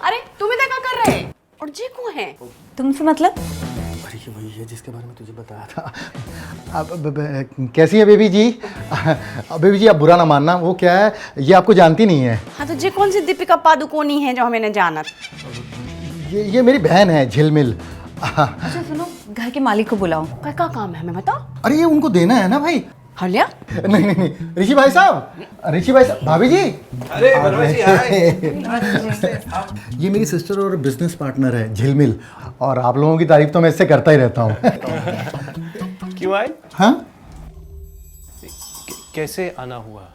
अरे तुम इधर क्या कर रहे? और जे कौन है? तुमसे मतलब? अरे ये वही है जिसके बारे में तुझे बताया था। अब कैसी है बेबी जी? बेबी जी आप बुरा ना मानना, वो क्या है ये आपको जानती नहीं है। हाँ तो जे कौन सी दीपिका पादुकोणी है जो हमें न जानत? ये मेरी बहन है झिलमिल। अच्छा सुनो, घर के मालिक को बुलाओ। क्या काम है हमें बताओ? अरे ये उनको देना है ना भाई। हलिया? नहीं ऋषि भाई साहब, भाभी जी। अरे मनोज जी हाय। ये मेरी सिस्टर और बिजनेस पार्टनर है झिलमिल, और आप लोगों की तारीफ तो मैं इससे करता ही रहता हूँ। क्यों आए? हाँ कैसे आना हुआ?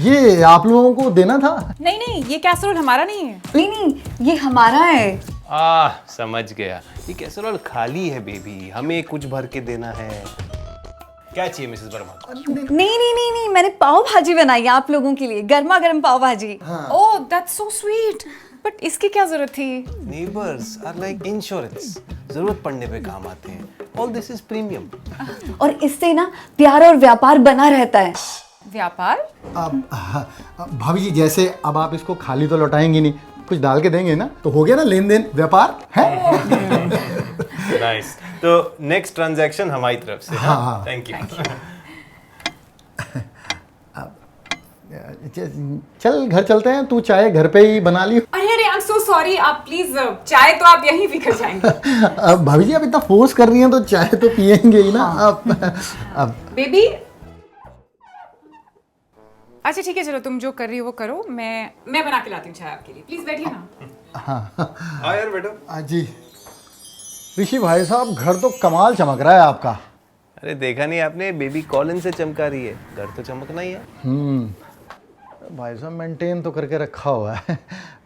ये आप लोगों को देना था। नहीं, ये कैसरोल हमारा नहीं है। नहीं, ये हमारा है। समझ गया। ये कैसरोल खाली है बेबी, हमें कुछ भर के देना है। क्या चाहिए मिसेस वर्मा? नहीं, मैंने पाव भाजी बनाई है आप लोगों के लिए, गर्मा गर्म पाव भाजी। Oh that's so sweet. But इसकी क्या जरूरत थी? नेबर्स आर लाइक इंश्योरेंस, जरूरत पड़ने पे काम आते हैं। All this is premium. और इससे ना प्यार और व्यापार बना रहता है। व्यापार? भाभी जी जैसे अब आप इसको खाली तो लौटाएंगी नहीं, कुछ डाल के देंगे ना, तो हो गया ना लेन देन व्यापार है। नाइस। तो नेक्स्ट ट्रांजैक्शन हमारी तरफ से। हाँ। Thank you. चल घर चलते हैं, तू चाय घर पे ही बना ली। अरे आई एम सो सॉरी, आप प्लीज चाय तो आप यहीं पी कर जाएंगे। अब भाभी जी आप इतना फोर्स कर रही हैं तो चाय तो पियेंगे ही ना। अब बेबी अच्छा ठीक है, चलो तुम जो कर रही हो वो करो, मैं बना के लाती हूँ चाय आपके लिए। प्लीज बैठिए ना। हाँ यार बेटा। जी ऋषि भाई साहब घर तो कमाल चमक रहा है आपका। अरे देखा नहीं आपने, बेबी कॉलिन से चमका रही है, घर तो चमकना ही है। भाई साहब मेंटेन तो करके रखा हुआ है।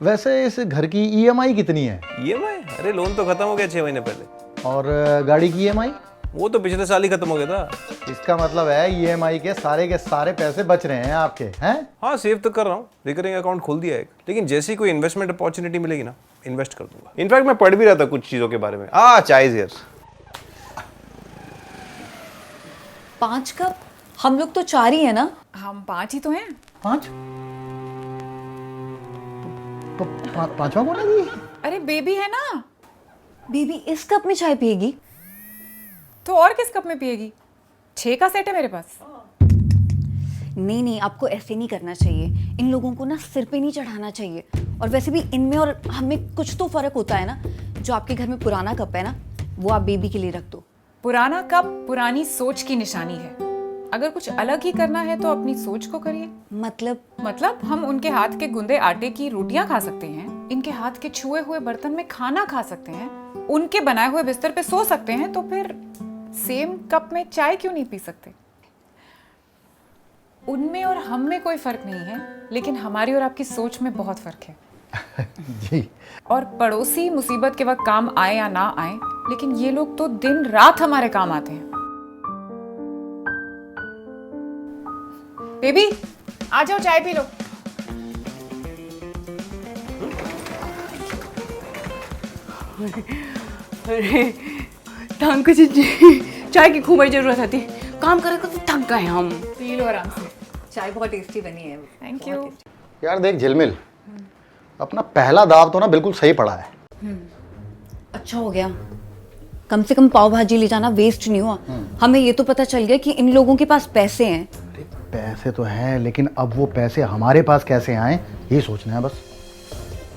वैसे इस घर की ईएमआई कितनी है? ईएमआई? अरे लोन तो खत्म हो गया 6 महीने पहले। और गाड़ी की ईएमआई? वो तो पिछले साल ही खत्म हो गया था। इसका मतलब है ईएमआई के सारे पैसे बच रहे हैं आपके, हैं? हाँ सेव तो कर रहा हूँ, रिकरिंग अकाउंट खोल दिया है, लेकिन जैसी कोई इन्वेस्टमेंट अपॉर्चुनिटी मिलेगी ना, इन्वेस्ट कर दूंगा। इनफैक्ट मैं पढ़ भी रहा था कुछ चीजों के बारे में। चाय यार। 5 कप? हम लोग तो 4 ही है ना। हम 5 ही तो हैं। 5? तो पांचवा कौन है जी? अरे बेबी है ना। बेबी इस कप में चाय पिएगी? तो और किस कप में पिएगी? 6 का सेट है मेरे पास। नहीं, आपको ऐसे नहीं करना चाहिए। इन लोगों को ना सिर पे नहीं चढ़ाना चाहिए। और वैसे भी इनमें और हमें कुछ तो फर्क होता है ना। जो आपके घर में पुराना कप है ना, वो आप बेबी के लिए रख दो। पुराना कप पुरानी सोच की निशानी है। अगर कुछ अलग ही करना है तो अपनी सोच को करिए। मतलब हम उनके हाथ के गुंदे आटे की रोटियां खा सकते हैं, इनके हाथ के छुए हुए बर्तन में खाना खा सकते हैं, उनके बनाए हुए बिस्तर पे सो सकते हैं, तो फिर सेम कप में चाय क्यों नहीं पी सकते? उनमें और हम में कोई फर्क नहीं है, लेकिन हमारी और आपकी सोच में बहुत फर्क है। जी। और पड़ोसी मुसीबत के वक्त काम आए या ना आए, लेकिन ये लोग तो दिन रात हमारे काम आते हैं। बेबी आ जाओ, चाय पी लो। अरे थक जी, चाय की खूब जरूरत थी। काम करे तो थक गए हम। पी लो आराम से। चाय बहुत टेस्टी बनी है। Thank you. यार देख झिलमिल, अपना पहला दाव तो ना बिल्कुल सही पड़ा है। अच्छा हो गया, कम से कम पाव भाजी ले जाना वेस्ट नहीं हुआ। हमें ये तो पता चल गया कि इन लोगों के पास पैसे हैं। अरे पैसे तो हैं, लेकिन अब वो पैसे हमारे पास कैसे आए ये सोचना है बस।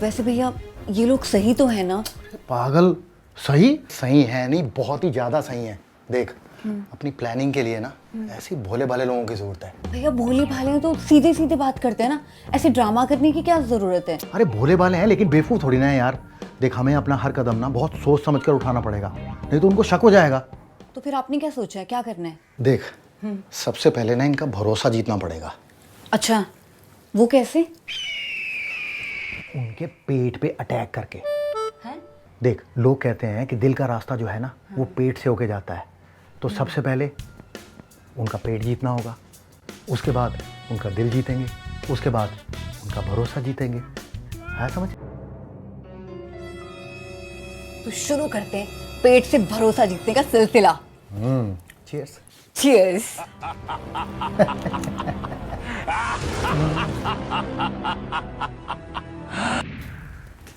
वैसे भैया ये लोग सही तो है ना? पागल, सही है नहीं, बहुत ही ज्यादा सही है। देख अपनी प्लानिंग के लिए ना ऐसे भोले भाले लोगों की जरूरत है। भैया भोले भाले तो सीधे सीधे बात करते हैं ना, ऐसे ड्रामा करने की क्या जरूरत है? अरे भोले भाले हैं लेकिन बेवकूफ थोड़ी ना है यार। देख हमें अपना हर कदम ना बहुत सोच समझ कर उठाना पड़ेगा, नहीं तो उनको शक हो जाएगा। तो फिर आपने क्या सोचा है, क्या करना है? देख सबसे पहले ना इनका भरोसा जीतना पड़ेगा। अच्छा, वो कैसे? उनके पेट पे अटैक करके। हैं? देख लोग कहते हैं कि दिल का रास्ता जो है ना वो पेट से होके जाता है, तो सबसे पहले उनका पेट जीतना होगा, उसके बाद उनका दिल जीतेंगे, उसके बाद उनका भरोसा जीतेंगे। है समझ? तो शुरू करते हैं पेट से भरोसा जीतने का सिलसिला। चीयर्स। चीयर्स।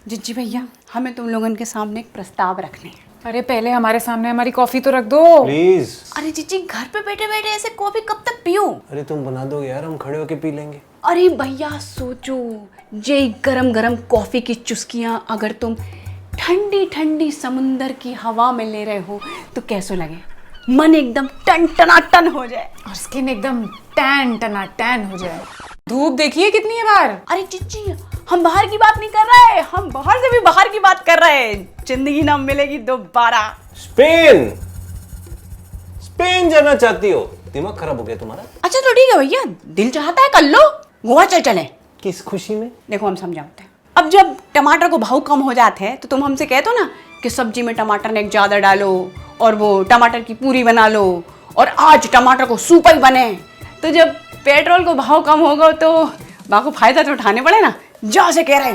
जिज्जी भैया, हमें तुम लोगन के सामने एक प्रस्ताव रखने हैं। अरे पहले हमारे सामने हमारी कॉफी तो रख दो। प्लीज। अरे जीजी, घर पे बैठे बैठे ऐसे कॉफी कब तक पियो? अरे तुम बना दोगे यार, हम खड़े होके पी लेंगे। अरे भैया सोचो, ये गरम गरम कॉफी की चुस्कियां अगर तुम ठंडी ठंडी समुंदर की हवा में ले रहे हो तो कैसो लगे? मन एकदम टन टना टन हो जाए और स्किन एकदम टैन टना टैन हो जाए। धूप देखिए कितनी है बाहर। अरे जीजी, हम बाहर की बात नहीं कर रहे, हम बाहर से भी बाहर की बात कर रहे हैं। जिंदगी ना मिलेगी दोबारा। स्पेन, स्पेन जाना चाहती हो? दिमाग खराब हो गया तुम्हारा? अच्छा तो ठीक है भैया, दिल चाहता है कर लो, गोवा चले। किस खुशी में? देखो हम समझाते हैं। अब जब टमाटर को भाव कम हो जाते हैं तो तुम हमसे कहते हो ना कि सब्जी में टमाटर ने ज़्यादा डालो और वो टमाटर की पूरी बना लो और आज टमाटर को सूप ही बने। तो जब पेट्रोल को भाव कम होगा तो बाको फायदा तो उठाने पड़े ना। जा से कह रहे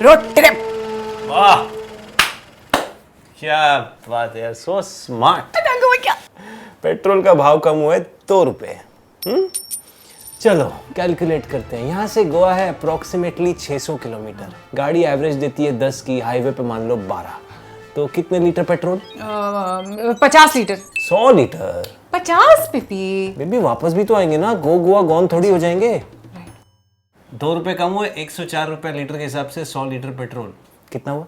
रोड ट्रिप। वाह, क्या बात है यार, सो स्मार्ट। क्या पेट्रोल का भाव कम हुआ है 2 रुपए। चलो कैलकुलेट करते हैं। यहाँ से गोवा है अप्रोक्सीमेटली 600 किलोमीटर। गाड़ी एवरेज देती है 10 की, हाईवे पे मान लो 12। तो कितने litre petrol? 50 litre. 100 litre. 50 PP. Baby वापस भी तो आएंगे ना, गो गोवा गॉन थोड़ी हो जाएंगे। 2 रुपए कम हुए, 104 रुपए लीटर के हिसाब से 100 लीटर पेट्रोल कितना हुआ?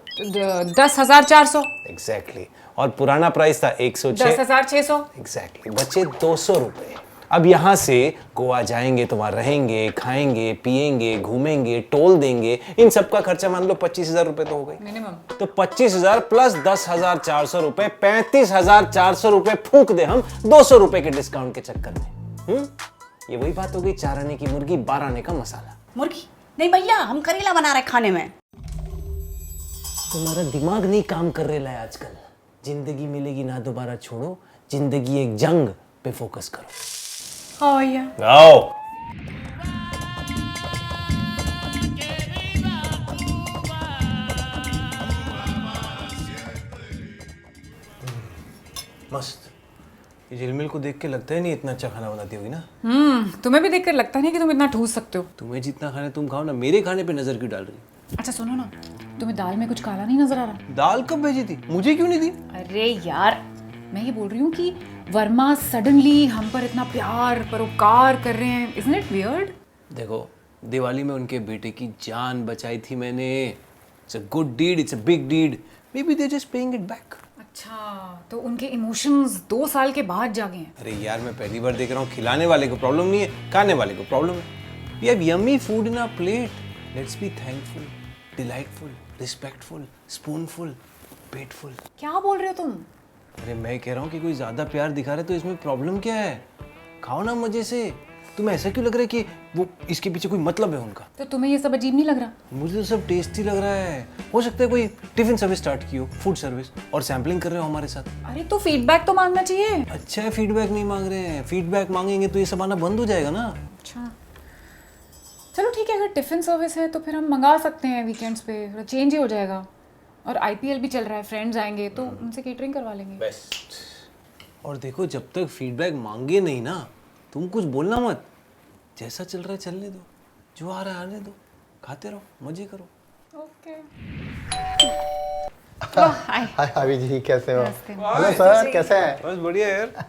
10,400। एग्जैक्टली। और पुराना प्राइस था 106। 10,600। एग्जैक्टली, बचे 200 रुपए। अब यहाँ से गोवा जाएंगे तो वहाँ रहेंगे, खाएंगे, पिएंगे, घूमेंगे, टोल देंगे, इन सब का खर्चा मान लो 25,000 रुपए तो हो गई मिनिमम। तो 25,000 प्लस 10,400 रुपए, 35,400 रुपए फूंक दे हम 200 रुपए के डिस्काउंट के चक्कर में। ये वही बात हो गई, 4 आने की मुर्गी 12 आने का मसाला। मुर्गी नहीं भैया, हम करेला बना रहे खाने में। तुम्हारा दिमाग नहीं काम कर रहा है आजकल। जिंदगी मिलेगी ना दोबारा छोड़ो, जिंदगी एक जंग पे फोकस करो। हाँ भैया। आओ। मस्त। ये झिलमिल को देख के लगता है नहीं इतना अच्छा खाना बनाती होगी ना। तुम्हें भी देखकर लगता नहीं कि तुम इतना ठूस सकते हो। तुम्हें जितना खाना तुम खाओ ना, मेरे खाने पे नजर क्यों डाल रही? अच्छा सुनो ना, तुम्हें दाल में कुछ काला नहीं नजर आ रहा? दाल कब भेजी थी, मुझे क्यों नहीं दी? अरे यार, मैं ये बोल रही हूँ कि वर्मा सडनली हम पर इतना प्यार परोपकार कर रहे हैं। Isn't it weird? देखो, दिवाली में उनके बेटे की जान बचाई थी मैंने। It's a good deed, it's a big deed. Maybe they're just paying it back. अच्छा, तो उनके इमोशंस 2 साल के बाद जागे हैं। अरे यार, मैं पहली बार देख रहा हूँ। खिलाने वाले को प्रॉब्लम नहीं है, खाने वाले को प्रॉब्लम है। We have yummy food in our plate. Let's be thankful, delightful, respectful, spoonful, plateful. क्या बोल रहे हो तुम? अरे मैं कह रहा हूँ कि कोई ज्यादा प्यार दिखा रहे तो इसमें प्रॉब्लम क्या है? खाओ ना मजे से। तुम्हें ऐसा क्यों लग रहा है कि वो इसके पीछे कोई मतलब है उनका? तो तुम्हें ये सब अजीब नहीं लग रहा? मुझे तो सब टेस्टी लग रहा है। हो सकता है कोई टिफिन सर्विस स्टार्ट की हो, फूड सर्विस, और सैम्पलिंग कर रहे हो हमारे साथ। अरे तो फीडबैक तो मांगना चाहिए। अच्छा है, फीडबैक नहीं मांग रहे हैं। फीडबैक मांगेंगे तो ये सब आना बंद हो जाएगा ना। अच्छा चलो ठीक है, अगर टिफिन सर्विस है तो फिर हम मंगा सकते हैं वीकेंड्स पे, थोड़ा चेंज ही हो जाएगा। और आईपीएल भी चल रहा है, फ्रेंड्स आएंगे तो उनसे केटरिंग करवा लेंगे। बेस्ट। और देखो, जब तक फीडबैक मांगे नहीं ना, तुम कुछ बोलना मत। जैसा चल रहा है चलने दो, जो आ रहा है आने दो, खाते रहो, मजे करो। ओके। हाय हावी जी, कैसे हो? हेलो सर, कैसे हैं? बस बढ़िया यार।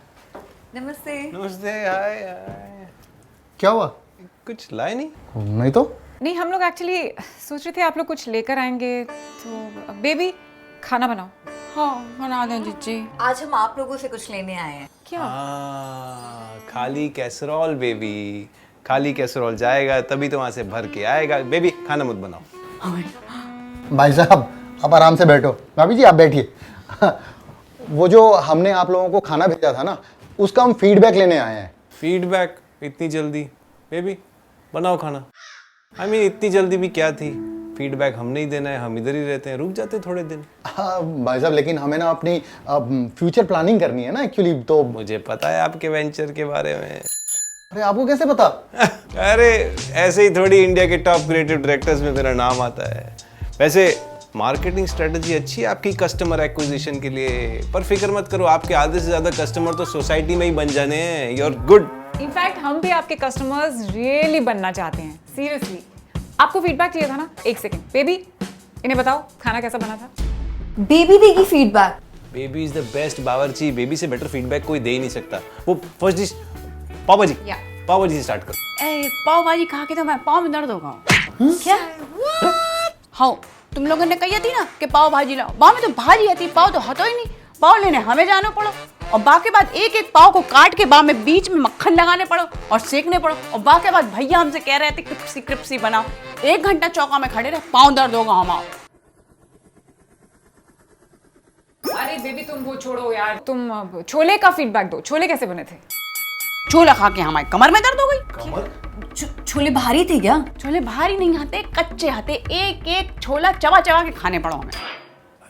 नमस्ते। नमस्ते। हाय हाय। क्या हुआ? कुछ लाए नहीं? नहीं तो नहीं, हम लोग एक्चुअली सोच रहे थे आप लोग कुछ लेकर आएंगे, तो बेबी खाना बनाओ। हाँ बना दें जीजी। आज हम आप लोगों से कुछ लेने आए हैं। क्या? खाली कैसरोल बेबी, खाली कैसरोल जाएगा तभी तो वहां से भर के आएगा। बेबी खाना मत बनाओ। भाई साहब, आप आराम से बैठो। भाभी जी आप बैठिए। वो जो हमने आप लोगों को खाना भेजा था ना, उसका हम फीडबैक लेने आए हैं। फीडबैक इतनी जल्दी? बेबी बनाओ खाना। I mean, इतनी जल्दी भी क्या थी? फीडबैक हमने ही देना है, हम इधर ही रहते हैं, रुक जाते थोड़े दिन। हाँ भाई साहब, लेकिन हमें ना अपनी फ्यूचर प्लानिंग करनी है ना एक्चुअली। तो मुझे पता है आपके वेंचर के बारे में। अरे आपको कैसे पता? अरे ऐसे ही थोड़ी इंडिया के टॉप क्रिएटिव डायरेक्टर्स में मेरा नाम आता है। वैसे मार्केटिंग स्ट्रेटजी अच्छी है आपकी कस्टमर एक्विजिशन के लिए, पर फिक्र मत करो, आपके आधे से ज्यादा कस्टमर तो सोसाइटी में ही बन जाने हैं। You are good. इनफैक्ट हम भी आपके कस्टमर्स रियली बनना चाहते हैं, सीरियसली। आपको फीडबैक चाहिए था ना? एक सेकंड बेबी, इन्हें बताओ खाना कैसा बना था। बेबी देगी feedback. Baby is the best बावर्ची, बेबी से बेटर फीडबैक कोई दे ही नहीं सकता। वो फर्स्ट डिश पाव भाजी, या। पाव भाजी से स्टार्ट करो। ए पाव भाजी खा के तो मैं पाव में दर्द होगा। क्या? हाँ, तुम लोगों ने कही थी ना कि पाव भाजी लाओ, पाव में तो भाजी आती, पाव तो हतो ही नहीं। पाव लेने हमें जाना पड़ो और बाकी बाद एक एक पाव को काट के बाद में बीच में मक्खन लगाने पड़ो और सेकने पड़ो और बाकी बाद भैया हमसे कह रहे थे क्रिप्सी क्रिप्सी बनाओ। 1 घंटा चौका में खड़े रहे, पाँव दर्द होगा हमारा। अरे बेबी तुम वो छोड़ो यार, तुम अब छोले का फीडबैक दो। छोले कैसे बने थे? छोला खा के हमारी कमर में दर्द हो गई। छोले भारी थे क्या? छोले भारी नहीं आते, कच्चे आते। एक एक छोला चबा चबा के खाने पड़ो हमें।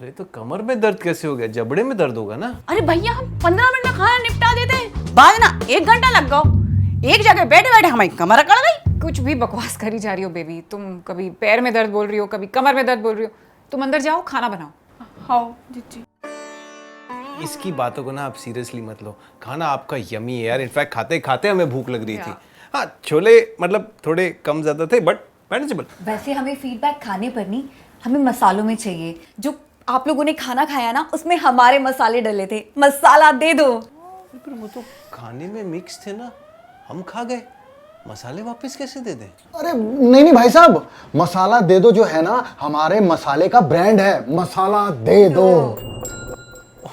अरे तो कमर में दर्द कैसे हो गया? जबड़े में दर्द होगा ना। अरे भैया हम 15 मिनट में खाना निपटा देते हैं, बाद ना 1 घंटा लग गया। एक जगह बैठे बैठे हमारी कमर अकड़ गई। कुछ भी बकवास करी जा रही हो बेबी। तुम कभी पैर में दर्द बोल रही हो, कभी कमर में दर्द बोल रही हो। तुम अंदर जाओ, खाना बनाओ। हाँ जी। इसकी बातों को ना आप सीरियसली मत लो। खाना आपका यमी है यार। इनफैक्ट खाते खाते हमें भूख लग रही थी। हाँ, छोले मतलब थोड़े कम ज्यादा थे बट मैनेजेबल। वैसे हमें फीडबैक खाने पर नहीं, हमें मसालों में चाहिए। जो आप लोगों ने खाना खाया ना, उसमें हमारे मसाले डले थे। मसाला दे दो। पर वो तो खाने में मिक्स थे ना, हम खा गए। मसाले वापस कैसे दे दें? अरे नहीं भाई साहब, मसाला दे दो जो है ना, हमारे मसाले का ब्रांड है। मसाला दे दो।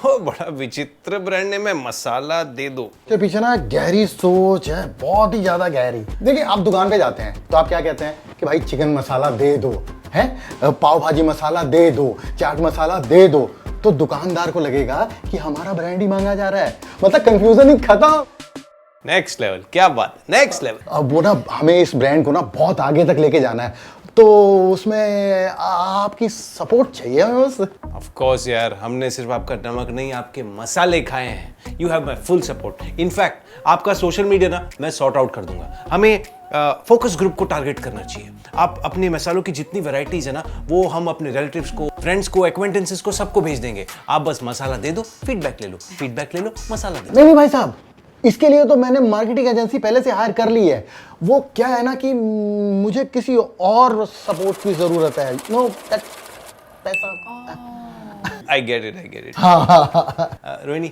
ओ बड़ा विचित्र ब्रांड नेम है, मसाला दे दो। के पीछे ना गहरी सोच है, बहुत ही ज्यादा गहरी। देखिए, आप दुकान पे जाते हैं तो आप क्या कहते हैं कि भाई चिकन मसाला दे दो, है पाव भाजी मसाला दे दो, चाट मसाला दे दो। तो दुकानदार को लगेगा कि हमारा ब्रांड ही मांगा जा रहा है। मतलब कंफ्यूजन ही खत्म। नेक्स्ट लेवल, क्या बात, नेक्स्ट लेवल। अब वो ना, हमें इस ब्रांड को ना बहुत आगे तक लेके जाना है, तो उसमें आपकी सपोर्ट चाहिए हमें बस। ऑफ कोर्स यार, हमने सिर्फ आपका नमक नहीं, आपके मसाले खाए हैं। You have my full support. In fact आपका सोशल मीडिया ना मैं सॉर्ट आउट कर दूंगा। हमें फोकस ग्रुप को टारगेट करना चाहिए। आप अपने मसालों की जितनी वैरायटीज है ना, वो हम अपने रिलेटिव्स को, फ्रेंड्स को, एक्वेंटेंसेस को, सबको भेज देंगे। आप बस मसाला दे दो, फीडबैक ले लो, फीडबैक ले लो, मसाला दे दो। नहीं भाई साहब, इसके लिए तो मैंने मार्केटिंग एजेंसी पहले से हायर कर ली है। वो क्या है ना कि मुझे किसी और सपोर्ट की जरूरत है। नो पैसा। I get it, I get it. Rohini,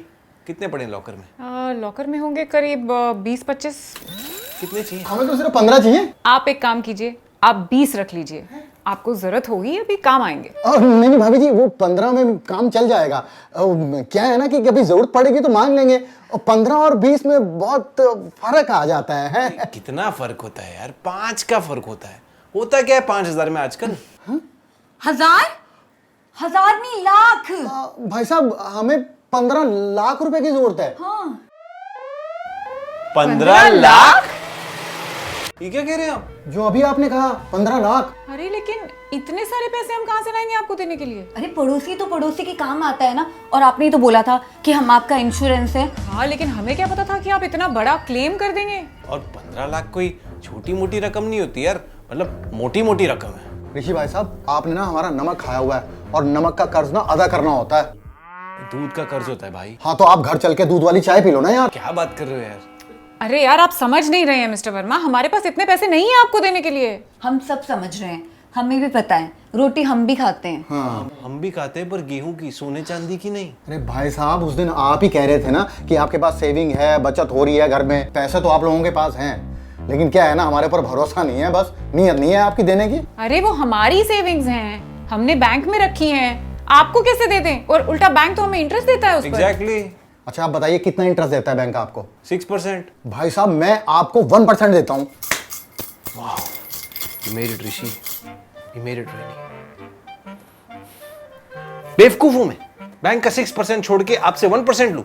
कितने पड़े लॉकर में? लॉकर में होंगे करीब 20-25। कितने चाहिए? हमें तो सिर्फ 15 चाहिए। आप एक काम कीजिए, आप 20 रख लीजिए। आपको जरूरत होगी, अभी काम आएंगे। नहीं भाभी जी, वो 15 में काम चल जाएगा। क्या है ना कि कभी जरूरत पड़ेगी तो मांग लेंगे। और 15 और 20 में बहुत फर्क आ जाता है। कितना फर्क होता है यार? 5 का फर्क होता है। होता क्या है 5,000 में आजकल? 1000 नहीं, लाख। भाई साहब, हमें 15 लाख रुपए की जरूरत है। हाँ। 15 लाख? ये क्या कह रहे हैं आप? जो अभी आपने कहा 15 लाख। अरे लेकिन इतने सारे पैसे हम कहाँ से लाएंगे आपको देने के लिए? अरे पड़ोसी तो पड़ोसी के काम आता है ना। और आपने ही तो बोला था कि हम आपका इंश्योरेंस है। हाँ, लेकिन हमें क्या पता था कि आप इतना बड़ा क्लेम कर देंगे। और 15 लाख कोई छोटी मोटी रकम नहीं होती यार, मतलब मोटी मोटी रकम है। ऋषि भाई साहब, आपने ना हमारा नमक खाया हुआ है और नमक का कर्ज ना अदा करना होता है। दूध का कर्ज होता है भाई। हाँ, तो आप घर चल के दूध वाली चाय पी लो ना यार। क्या बात कर रहे हो यार? अरे यार, आप समझ नहीं रहे हैं मिस्टर वर्मा। हमारे पास इतने पैसे नहीं है आपको देने के लिए। हम सब समझ रहे हैं, हमें भी पता है। रोटी हम भी खाते हैं। हम भी खाते हैं, पर गेहूं की, सोने चांदी की नहीं। अरे भाई साहब, उस दिन आप ही कह रहे थे ना कि आपके पास सेविंग है, बचत हो रही है घर में। पैसे तो आप लोगों के पास हैं, लेकिन क्या है ना, हमारे ऊपर भरोसा नहीं है। बस नीयत नहीं है आपकी देने की। अरे वो हमारी सेविंग्स हैं, हमने बैंक में रखी हैं। आपको कैसे दे दें? और उल्टा बैंक तो हमें इंटरेस्ट देता है उस पर। एग्जैक्टली। अच्छा, आप बताइए कितना इंटरेस्ट देता है बैंक आपको? 6%। भाई साहब, मैं आपको 1% देता हूँ। You made it, Rishi. You made it, Rohini। बेवकूफ हूं मैं, बैंक का 6% छोड़ के आपसे 1% लूं।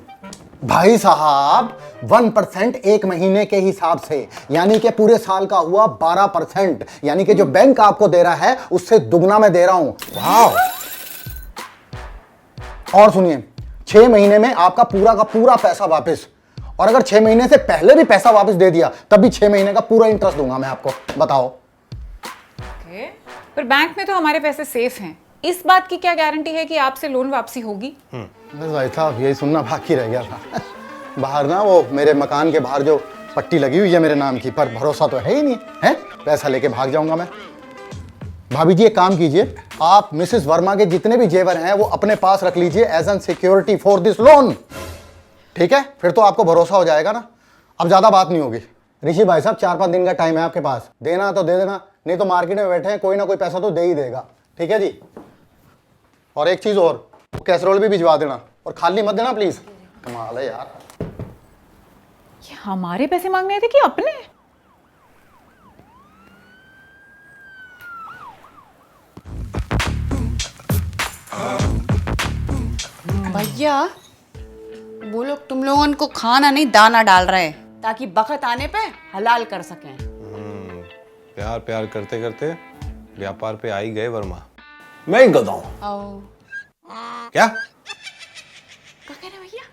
भाई साहब, 1% एक महीने के हिसाब से, यानी कि पूरे साल का हुआ 12%। यानी कि जो बैंक आपको दे रहा है उससे दुगना मैं दे रहा हूं। वाह! और सुनिए, 6 महीने में आपका पूरा का पूरा पैसा वापस। और अगर 6 महीने से पहले भी पैसा वापस दे दिया तब भी 6 महीने का पूरा इंटरेस्ट दूंगा मैं आपको। बताओ। ओके, पर बैंक में तो हमारे पैसे सेफ हैं। इस बात की क्या गारंटी है कि आपसे लोन वापसी होगी? बस भाई साहब, यही सुनना बाकी रह गया था। बाहर ना, वो मेरे मकान के बाहर जो पट्टी लगी हुई है मेरे नाम की, पर भरोसा तो है ही नहीं है। पैसा लेके भाग जाऊंगा मैं। भाभी जी एक काम कीजिए, आप मिसेस वर्मा के जितने भी जेवर हैं वो अपने पास रख लीजिए as an security for this loan. ठीक है, फिर तो आपको भरोसा हो जाएगा ना। अब ज्यादा बात नहीं होगी। ऋषि भाई साहब 4-5 दिन का टाइम है आपके पास, देना तो दे देना, नहीं तो मार्केट में बैठे हैं, कोई ना कोई पैसा तो दे ही देगा। ठीक है जी। और एक चीज और, कैसरोल भी भिजवा देना और खाली मत देना प्लीज। कमाल है यार। ये हमारे पैसे मांगने थे कि अपने? भैया वो लोग तुम लोगों को खाना नहीं दाना डाल रहे ताकि बखत आने पे हलाल कर सकें। प्यार प्यार करते करते व्यापार पे आ ही गए वर्मा। मैं ही गधा हूं। आओ। क्या क्या कह रहे भैया?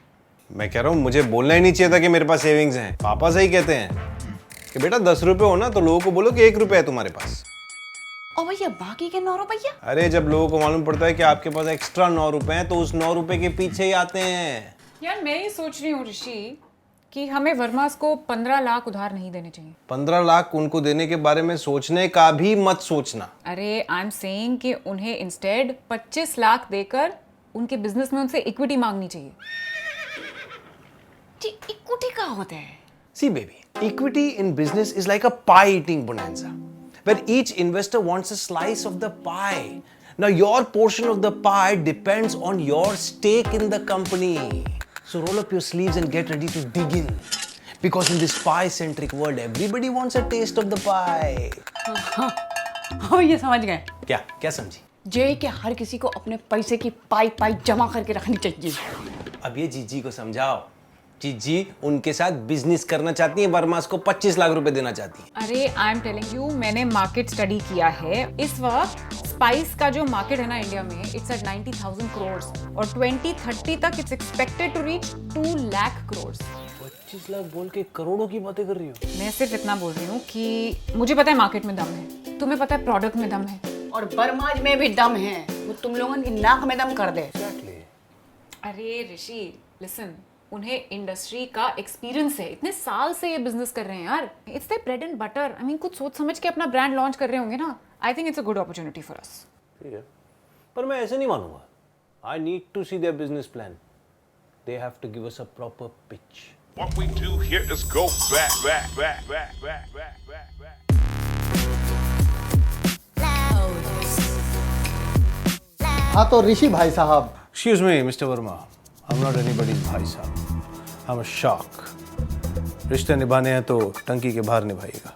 मैं कह रहा हूँ मुझे बोलना ही नहीं चाहिए था कि मेरे पास सेविंग्स हैं। पापा सही कहते हैं कि बेटा 10 रुपए हो ना तो लोगों को बोलो कि 1 रुपया है तुम्हारे पास। और भैया बाकी के 9 रुपया? अरे जब लोगों को मालूम पड़ता है कि आपके पास एक्स्ट्रा 9 रुपए हैं तो उस 9 रुपए के पीछे ही आते हैं। यार मैं ये सोच रही हूँ ऋषि कि हमें वर्मास को 15 लाख उधार नहीं देने चाहिए। 15 लाख उनको देने के बारे में सोचने का भी मत सोचना। अरे आई एम सेइंग कि उन्हें इंस्टेड 25 लाख देकर उनके बिजनेस में उनसे इक्विटी मांगनी चाहिए। जी इक्विटी का होता है? See baby, equity in business is like a pie eating bonanza, where each investor wants a slice of the pie. Now your portion of the pie depends on your stake in the company. So roll up your sleeves and get ready to dig in. Because in this pie-centric world, everybody wants a taste of the pie. हाँ ये समझ गए। क्या समझी? जे कि हर किसी को अपने पैसे की पाई जमा करके रखनी चाहिए। अब ये जीजी को समझाओ। जीजी उनके साथ बिजनेस करना चाहती है, वर्मास को 25 लाख रुपए देना चाहती है। अरे आई एम टेलिंग यू, मैंने मार्केट स्टडी किया है। इस वक्त स्पाइस का जो मार्केट है ना इंडिया में, इट्स एट 90,000 करोड़ और 2030 तक it's expected to reach 2 lakh crore. 25 lakh बोल के करोड़ों की बातें कर रही हो। मैं सिर्फ इतना बोल रही हूँ कि मुझे पता है मार्केट में दम है, तुम्हें पता है प्रोडक्ट में दम है, और बरमाज में भी दम है। वो तुम लोगों की नाक में दम कर दे। अरे ऋषि लिसन, उन्हें इंडस्ट्री का एक्सपीरियंस है, इतने साल से ये बिजनेस कर रहे हैं यार। It's the bread and butter. I mean कुछ सोच समझ के अपना ब्रांड लॉन्च कर रहे होंगे ना। I think it's a good opportunity for us. ठीक है, पर मैं ऐसे नहीं मानूंगा। I need to see their business plan. They have to give us a proper pitch. What we do here is go back. हाँ तो ऋषि भाई साहब, Excuse me, Mr. Verma. I'm not anybody's भाई साहब। I'm a shark. रिश्ते निभाने हैं तो टंकी के बाहर निभाइएगा।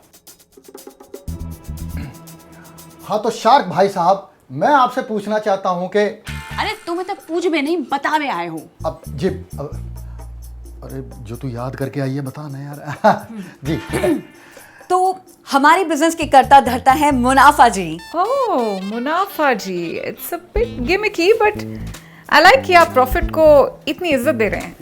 हाँ तो शार्क भाई साहब, मैं आपसे पूछना चाहता हूँ कि अरे तुम्हें तो पूछ में नहीं बतावे आए हो। अब जी अरे जो तू याद करके आई है बता ना यार। जी तो हमारे बिजनेस की करता धरता है मुनाफा ji. Oh Munafa ji, it's a bit gimmicky but I like कि आप प्रॉफिट को इतनी इज्जत दे रहे हैं।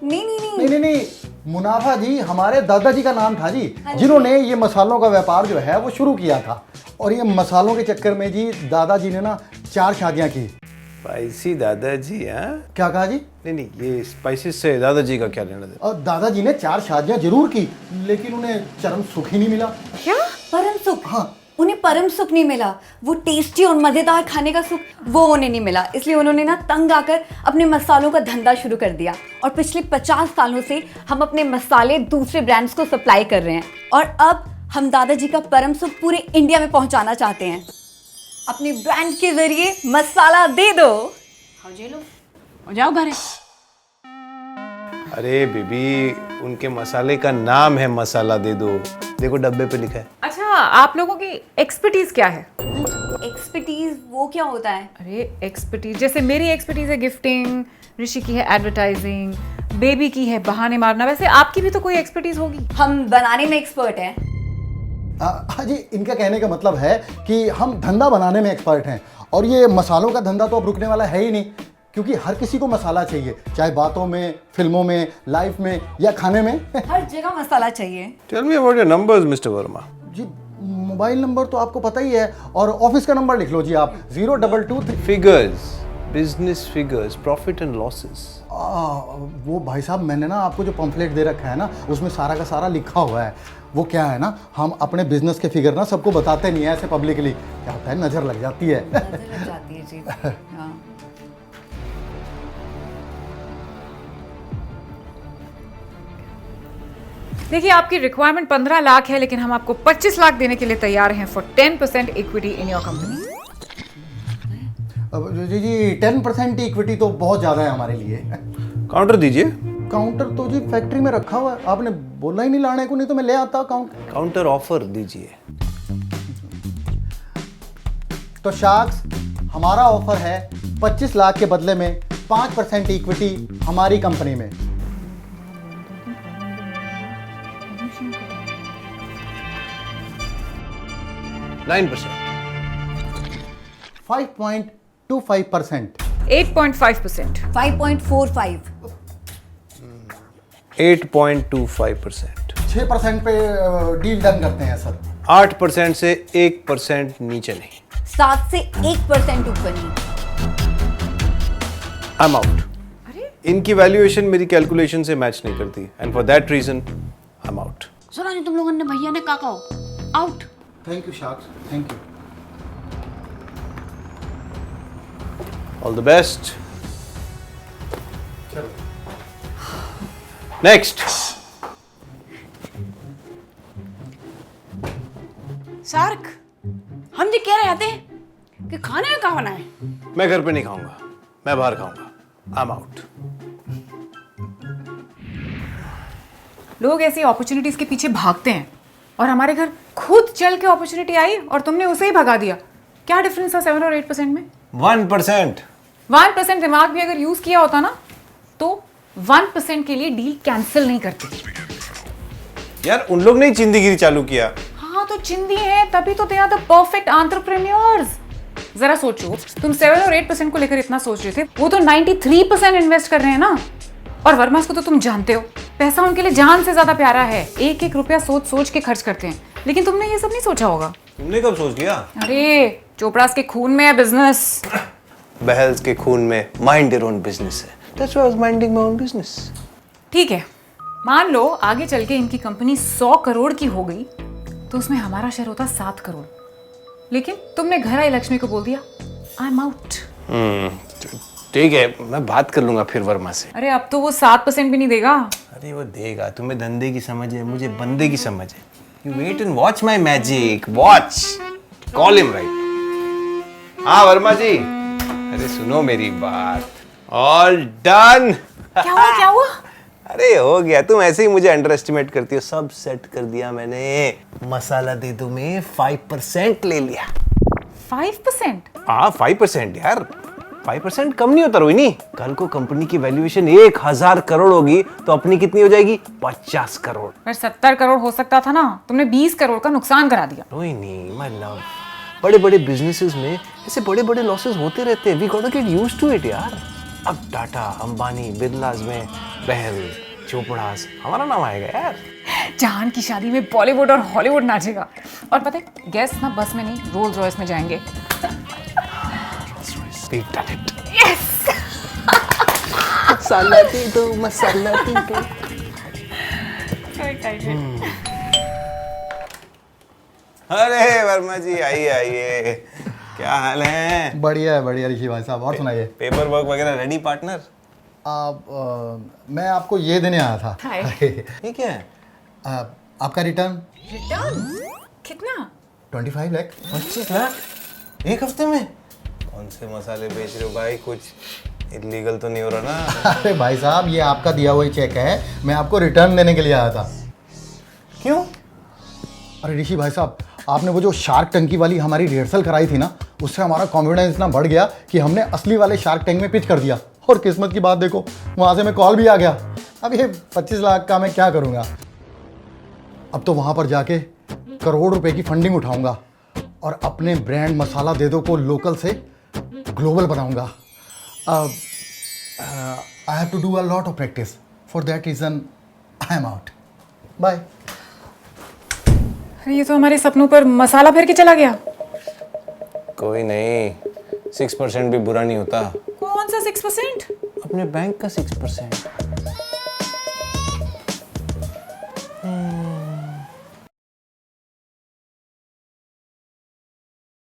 नहीं, मुनाफा जी हमारे दादाजी का नाम था जी, जिन्होंने ये मसालों का व्यापार जो है वो शुरू किया था। और ये मसालों के चक्कर में जी दादाजी ने ना 4 शादियां की। स्पाइसी दादाजी? हाँ, क्या कहा जी? नहीं, ये स्पाइसेस से दादाजी का क्या लेना देना? और दादाजी ने 4 शादियां जरूर की, लेकिन उन्हें चरम सुख ही नहीं मिला। क्या परम सुख? हाँ, उन्हें परम सुख नहीं मिला, वो टेस्टी और मजेदार खाने का सुख वो उन्हें नहीं मिला। इसलिए उन्होंने ना तंग आकर अपने मसालों का धंधा शुरू कर दिया और पिछले 50 सालों से हम अपने मसाले दूसरे ब्रांड्स को सप्लाई कर रहे हैं। और अब हम दादाजी का परम सुख पूरे इंडिया में पहुंचाना चाहते हैं। अपने ब्रांड के जरिए मसाला दे दो। हाँ जी लो और जाओ घर। अरे बेबी, उनके मसाले का नाम है मसाला दे दो। देखो डब्बे पे लिखा है। अच्छा, आप लोगों की एक्सपर्टीज क्या है? एक्सपर्टीज वो क्या होता है? अरे एक्सपर्टीज, जैसे मेरी एक्सपर्टीज है गिफ्टिंग, ऋषि की है एडवर्टाइजिंग, बेबी की है बहाने मारना। वैसे आपकी भी तो कोई एक्सपर्टीज होगी। हम बनाने में एक्सपर्ट हैं। हाँ जी, इनका कहने का मतलब है कि हम धंधा बनाने में एक्सपर्ट हैं। और ये मसालों का धंधा तो अब रुकने वाला है ही नहीं, क्योंकि हर किसी को मसाला चाहिए, चाहे बातों में, फिल्मों में, लाइफ में या खाने में। हर जगह मसाला चाहिए। Tell me about your numbers mister Verma. जी मोबाइल नंबर तो आपको पता ही है, और ऑफिस का नंबर लिख लो जी आप, 02223। Figures business figures, profit and losses. वो भाई साहब मैंने ना आपको जो पम्फलेट दे रखा है ना उसमें सारा का सारा लिखा हुआ है। वो क्या है ना, हम अपने बिजनेस के फिगर ना सबको बताते नहीं है ऐसे पब्लिकली, क्या होता है नज़र लग जाती है। नजर लग जाती है जी। हाँ। देखिए आपकी रिक्वायरमेंट 15 लाख है, लेकिन हम आपको 25 लाख देने के लिए तैयार हैं for 10% equity in your company. जी जी 10% इक्विटी तो बहुत ज़्यादा है हमारे लिए। काउंटर दीजिए। काउंटर तो जी फैक्ट्री में रखा हुआ है, आपने बोला ही नहीं लाने को, नहीं तो मैं ले आता काउंटर। काउंटर ऑफर दीजिए। तो शार्क्स हमारा ऑफर है 25 लाख के बदले में 5% इक्विटी हमारी कंपनी में। नाइन 5.25%। 8.5%। 5.45। 8.25%। 6% पे डील डन करते हैं सर। 8% से 1% नीचे नहीं। 7 से 1% ऊपर नहीं। I am out. इनकी वैल्यूएशन मेरी कैलकुलेशन से मैच नहीं करती, and for that reason I am out. सुना नहीं तुम लोगों ने, भैया ने का कहो out. Thank you sharks, thank you. All the best. Next. Shark, हम जी कह रहे थे कि खाने में कहाँ बनाए। मैं घर पे नहीं खाऊंगा, मैं बाहर खाऊंगा। आई एम आउट। लोग ऐसी अपॉर्चुनिटीज के पीछे भागते हैं और हमारे घर खुद चल के अपॉर्चुनिटी आई और तुमने उसे ही भगा दिया। क्या डिफरेंस था 7 और 8% में? 1%। 1% दिमाग भी अगर यूज किया होता ना तो 1% के लिए डील कैंसिल नहीं करते। यार उन लोग ने ही चिंदीगिरी चालू किया। हाँ तो चिंदी है, तभी तो they are the perfect entrepreneurs. जरा सोचो, तुम 7 और 8% को लेकर इतना सोच रहे थे, वो तो 93% इन्वेस्ट कर रहे हैं ना। और वर्मास को तो तुम जानते हो, पैसा उनके लिए जान से ज्यादा प्यारा है। एक एक रुपया सोच सोच के खर्च करते हैं, लेकिन तुमने ये सब नहीं सोचा होगा। तुमने कब सोच लिया? अरे चोपड़ास के खून में है बिजनेस। बहल्स के खून में माइंड योर ओन बिजनेस है। That's why I was minding my own business. ठीक है, मान लो आगे चल के इनकी कंपनी 100 करोड़ की हो गई तो उसमें हमारा शेयर होता 7 करोड़। लेकिन तुमने घर आई लक्ष्मी को बोल दिया आई एम आउट। ठीक है, मैं बात कर लूंगा फिर वर्मा से। अरे अब तो वो 7% भी नहीं देगा। अरे वो देगा, तुम्हें धंधे की समझ है, मुझे बंदे की समझ है। You wait and watch my magic. Watch. Call him right. हाँ वर्मा जी, अरे सुनो मेरी बात। All done. क्या हुआ क्या हुआ? अरे हो गया, तुम ऐसे ही मुझे अंडर एस्टिमेट करती हो। सब सेट कर दिया मैंने। मसाला दे दो में 5% ले लिया। 5%? हाँ 5% यार, 5% कम नहीं होता रोहिणी। कल को कंपनी की वैल्यूएशन 1000 करोड़ होगी तो अपनी कितनी हो जाएगी? 50 करोड़। पर 70 करोड़ हो सकता था ना, तुमने 20 करोड़ का नुकसान करा दिया। रोहिणी माय लव, बड़े बड़े बिजनेसेस में ऐसे बड़े बड़े लॉसेस होते रहते हैं। We got to get used to it यार। अब टाटा, अंबानी, बिरलास में बहल, चोपड़ास, हमारा नाम आएगा यार। जान की शादी में बॉलीवुड और हॉलीवुड नाचेगा। और पता है गेस्ट ना बस में नहीं, रोल्स रॉयस में जाएंगे। We've done it. यस। मसाला दे दो, मसाला दे दो। अरे वर्मा जी आइए आइए, क्या हाल है? बढ़िया ऋषि भाई साहब, और सुनाइए। पेपर वर्क वगैरह रेडी पार्टनर? मैं आपको ये देने आया था। हाय। ये क्या है? आपका रिटर्न रिटर्न कितना? 25 लाख। 25 लाख एक हफ्ते में? कौन से मसाले बेच रहे हो भाई? कुछ इलीगल तो नहीं हो रहा ना? अरे भाई साहब, ये आपका दिया हुआ चेक है, मैं आपको रिटर्न देने के लिए आया था। क्यों? अरे ऋषि भाई साहब, आपने वो जो शार्क टैंक वाली हमारी रिहर्सल कराई थी ना, उससे हमारा कॉन्फिडेंस इतना बढ़ गया कि हमने असली वाले शार्क टैंक में पिच कर दिया। और किस्मत की बात देखो, वहाँ से मैं कॉल भी आ गया। अब ये 25 लाख का मैं क्या करूँगा? अब तो वहाँ पर जाके करोड़ रुपए की फंडिंग उठाऊंगा और अपने ब्रांड मसाला दे दो को लोकल से ग्लोबल बनाऊंगा। I have to do a lot of practice, for that reason I am out. Bye. ये तो हमारे सपनों पर मसाला फेर के चला गया। कोई नहीं, 6% भी बुरा नहीं होता। अपने बैंक का 6%।